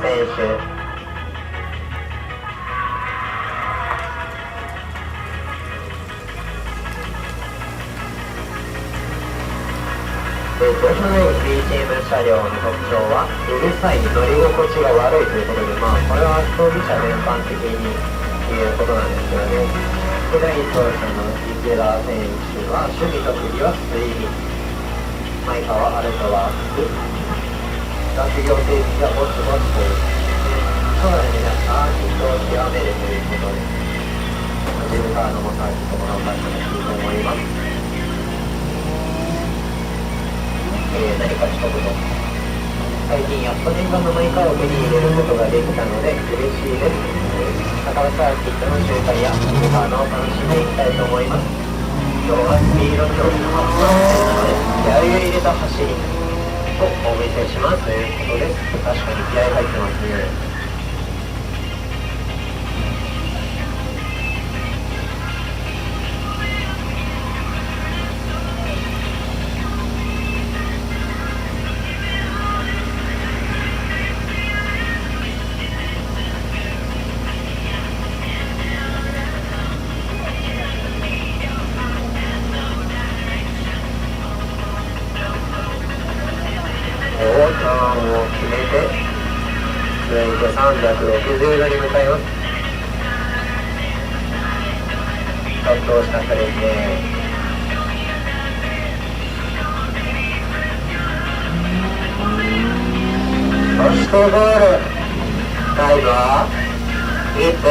選手。女子の B チーム車両の特徴はうるさい、乗り心地が悪いということで、これは競技者全般的に言えることなんですけどね。副代表者の池田選手は守備特技は推理、前川アルトは服、学業成績がぼちぼちという将来の皆さん人を極めるということで、自分からのもさるところを出してほしいと思います。何か一言、最近やっと念願のマイカーを手に入れることができたので嬉しいです。高尾サーキットの周回やミニカーの楽しんでいきたいと思います。今日はスピード競技の初参戦なので気合を入れた走りをお見せしますということです。確かに気合入ってますね。ターンを決めて続いて360度に向かいます。ちょっと惜しかったですね。そしてゴールタイムは1分